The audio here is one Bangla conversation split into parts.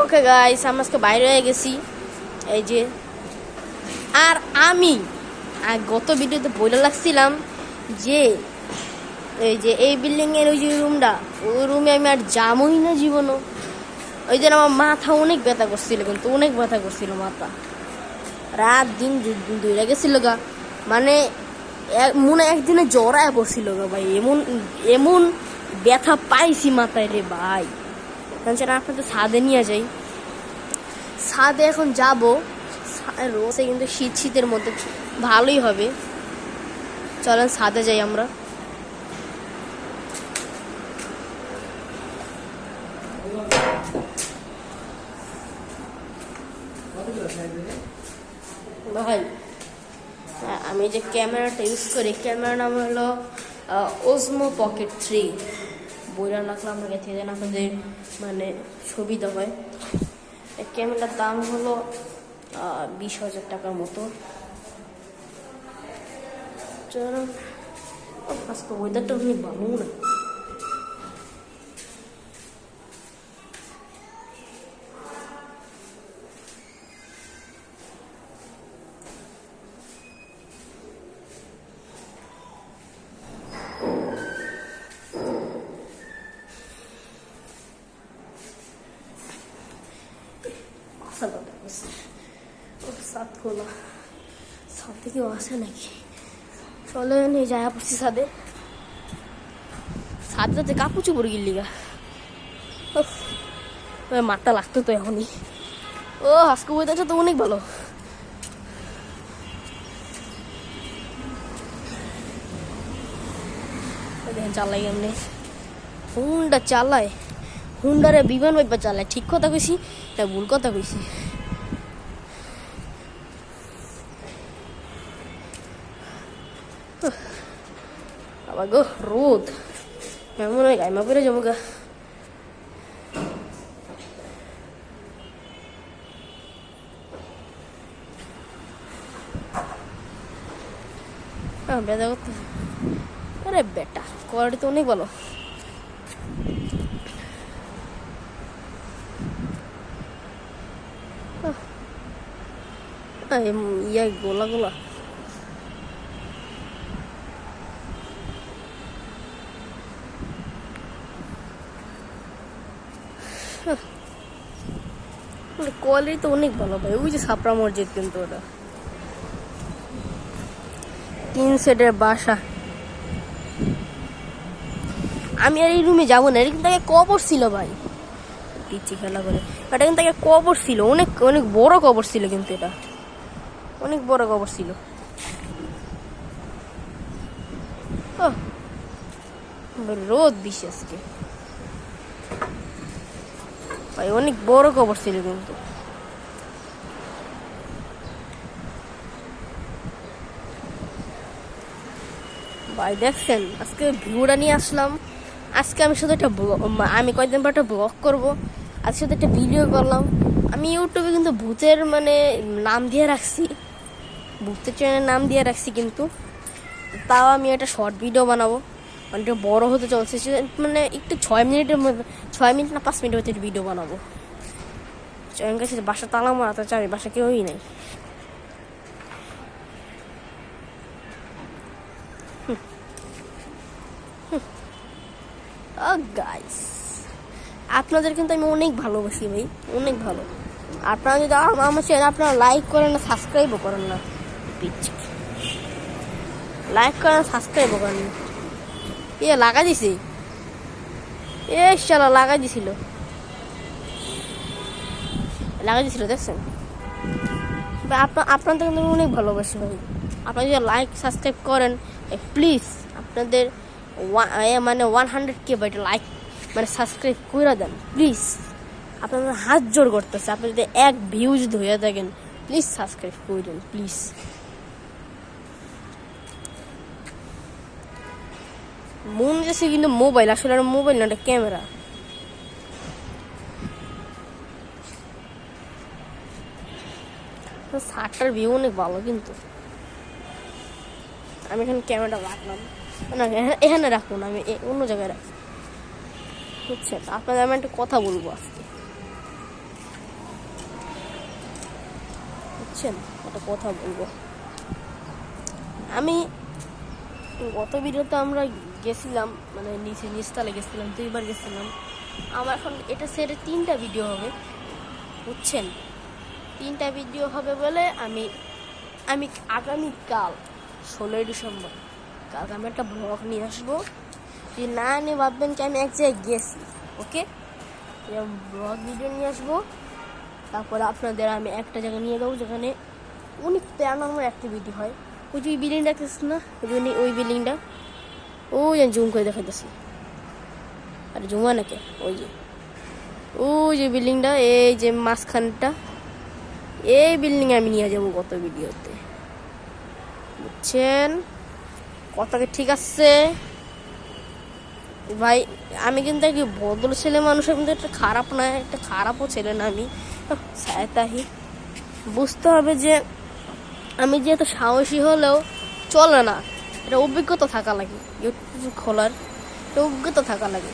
ওকে গাইস, আমি আজকে বাইরে হয়ে গেছি এই যে। আর আমি গত ভিডিওতে বলে লাগছিলাম যে এই যে এই বিল্ডিংয়ের ওই যে রুমটা, ওই রুমে আমি আর যাবই না জীবনও। ওই জন্য আমার মাথা অনেক ব্যথা করছিল, কিন্তু অনেক ব্যথা করছিল মাথা, রাত দিন দৌড়ে গেছিল গা। মানে মনে একদিনে জ্বরায় পড়ছিল গা ভাই, এমন এমন ব্যথা পাইছি মাথায় রে ভাই। আপনাদের ছাদে নিয়ে যাই, ছাদে এখন যাবো। রোদে কিন্তু শীতের মধ্যে ভালোই হবে। চলেন ছাদে যাই আমরা। ভাই আমি যে ক্যামেরাটা ইউজ করি, ক্যামেরার নাম হলো ওসমো পকেট 3। বইটা রাখলাম আমরা গেছে যেন আপনাদের মানে সুবিধা হয়। এই ক্যামেরার দাম হলো 20,000 টাকার মতো। চলো আজকে ওয়েদারটা অনেক ভালো না। সাত খোলা, সাত থেকে আসে নাকি? চলে নিয়ে যায় পড়ছি ছাদে। ছাদ যাতে কাপুচু পড়ে গেলি গা, মাথা লাগতো তো এখনই। ও আজকে ওয়েদারটা তো অনেক ভালো। চালাই এমনি হুন্ডা চালায়, হুন্ডারে বিমান বাইপা চালায়। ঠিক কথা কইছি তা ভুল কথা কইছি? আবার গো রোদ, এমন হয় গাইমা করে যাবো গা। বেদা করতে, আরে বেটা কোয়ালিটি তো অনেক ভালো। ইয়া গোলা গোলা কোয়ালিটি তো অনেক ভালো ভাই। ওই যে ছাপড়া মসজিদ, কিন্তু ওটা 3 সেটের বাসা। আমি আর এই রুমে যাবো না, এটা কিন্তু আগে কবর ছিল ভাই। পিচ্ছি খেলা করে, এটা কিন্তু আগে কবর ছিল, অনেক অনেক বড় কবর ছিল, কিন্তু এটা অনেক বড় কবর ছিল। রোদ বেশি আজকে ভাই, অনেক বড় কবর ছিল কিন্তু। ভাই দেখছেন আজকে ভিউটা নিয়ে আসলাম। আজকে আমি শুধু একটা আমি কয়েকদিন পর একটা ব্লগ করবো, আজকে শুধু একটা ভিডিও করলাম। আমি ইউটিউবে কিন্তু ভূতের মানে নাম দিয়ে রাখছি, ভূতের চ্যানেলের নাম দিয়ে রাখছি, কিন্তু তাও আমি একটা শর্ট ভিডিও বানাবো। মানে একটু বড় হতে চলছে, মানে একটু 6 মিনিটের মধ্যে, 6 মিনিট না 5 মিনিটের মধ্যে ভিডিও বানাবো। আমার কাছে বাসা তালা মারা, তো চাবি বাসা কেউই নেই। গাইস আপনাদের কিন্তু আমি অনেক ভালোবাসি ভাই, অনেক ভালো। আপনারা যদি আমার চ্যানেল আপনারা লাইক করেন না, সাবস্ক্রাইবও করেন না, পিচ্ছি লাইক করেন সাবস্ক্রাইবও করেন না। লাগা দিছি, শালা লাগাই দিছিল দেখছেন? আপনাদের কিন্তু আমি অনেক ভালোবাসি ভাই। আপনারা যদি লাইক সাবস্ক্রাইব করেন প্লিজ, আপনাদের মানে 100K ভাই লাইক মানে সাবস্ক্রাইব করে দেন প্লিজ। আপনাদের হাত জোর করতেছে, আপনি যদি 1 ভিউ যদি হয়ে থাকেন প্লিজ সাবস্ক্রাইব করে দেন প্লিজ। মন যাচ্ছে কিন্তু মোবাইল, আসলে আর মোবাইল না, একটা ক্যামেরা। শার্টটার ভিউ অনেক ভালো, কিন্তু আমি এখানে ক্যামেরাটা রাখলাম না, এখানে রাখুন, আমি অন্য জায়গায় রাখি, বুঝছেন? আপনাদের আমি একটা কথা বলবো আজকে। বুঝছেন, একটা কথা বলবো। আমি গত ভিডিওতে আমরা গেছিলাম, মানে নিচতলে গেছিলাম, 2বার গেছিলাম। আমার এখন এটা সেরে 3টা ভিডিও হবে, বুঝছেন। 3টা ভিডিও হবে বলে আমি আগামীকাল 16ই ডিসেম্বর কালকে আমি একটা ব্লগ নিয়ে আসবো। যদি না নিয়ে ভাববেন কি আমি এক জায়গায় গেছি, ওকে। ব্লগ ভিডিও নিয়ে আসবো, তারপরে আপনাদের আমি একটা জায়গায় নিয়ে যাবো যেখানে অনেক প্যারানর্মাল অ্যাক্টিভিটি হয়। ওই যে বিল্ডিং দেখতেছি না, ওই বিল্ডিংটা, ওই যে জুম করে দেখাইতেছি, আর জুমা নাকি ওই যে বিল্ডিংটা, এই যে মাঝখানটা, এই বিল্ডিং আমি নিয়ে যাবো গত ভিডিওতে, বুঝছেন। কথাটা ঠিক আছে ভাই? আমি কিন্তু একটা বদল ছেলে মানুষের কিন্তু একটা খারাপ না, একটা খারাপও ছেলে না আমি, তাই বুঝতে হবে যে আমি যেহেতু সাহসী হলেও চলে না, এটা অভিজ্ঞতা থাকা লাগে, ইউটিউব খোলার একটা অভিজ্ঞতা থাকা লাগে।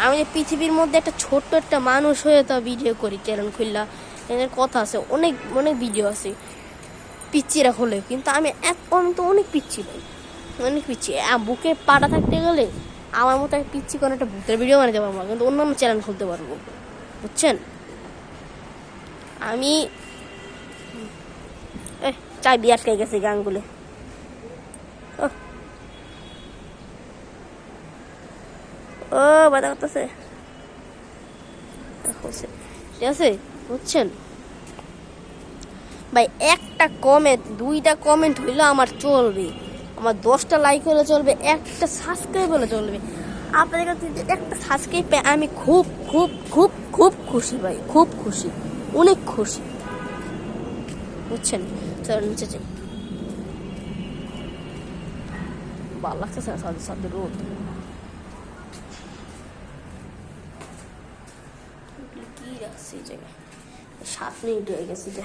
আমি যে পৃথিবীর মধ্যে একটা ছোট্ট একটা মানুষ হয়ে তা ভিডিও করি, চ্যানেল খুললা, এর কথা আছে, অনেক অনেক ভিডিও আছে পিচ্চিরা হলে, কিন্তু আমি তো অনেক পিচ্ছি ভাই, অনেক পিচ্ছি। বুকে পাটা থাকতে গেলে আমার মতো এক পিচ্ছি কোনো একটা ভূতের ভিডিও বানাতে পারবো, কিন্তু অন্যান্য চ্যানেল খুলতে পারবো, বুঝছেন। আমি চাই বিয়ার খাই গেছে গানগুলো, ও বাধা করতেছে, ঠিক আছে, বুঝছেন ভাই। একটা কমেন্ট 2টা কমেন্ট হইলে আমার চলবে, আমার 10টা লাইক হলে চলবে, একটা সাবস্ক্রাইব হলে চলবে। আপনাদের কাছে একটা সাবস্ক্রাইব পেয়ে আমি খুব খুব খুব খুব খুশি ভাই, খুব খুশি, অনেক খুশি, বুঝছেন। চল নিচে যাই, ভালো লাগছে না সাথে সাথে রোদ। কি রাখছি এই জায়গায় 7 মিনিট হয়ে গেছে যে।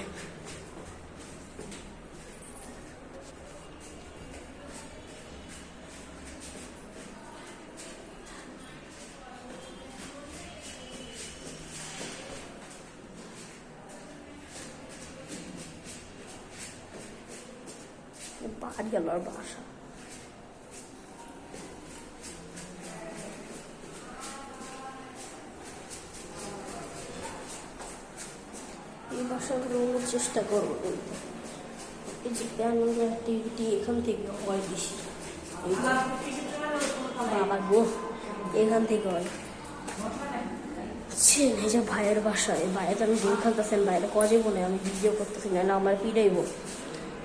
বাড়ি গেল আর বাসা, এই বাসাগুলো চেষ্টা করবো, কিন্তু এই যে প্যারানর্মাল অ্যাক্টিভিটি এখান থেকে হয় বেশি, বাবা গো, এখান থেকে হয়। এই যে ভাইয়ের বাসায়, ভাইয়ের আমি দূর খেলতেছেন, বাইরে কজে বলে আমি ভিডিও করতেছি, না আমার পিড়াইব,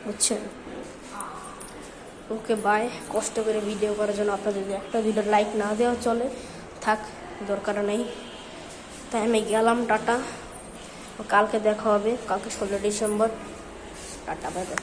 বুঝছেন। Okay bye. কষ্ট করে ভিডিও করার জন্য আপনাদের যদি একটা ভিডিও লাইক না দেওয়া চলে থাক, দরকার নেই। তাই আমি গেলাম, টাটা। কালকে দেখা হবে, কালকে 16 ডিসেম্বর, টাটা, বাই বাই।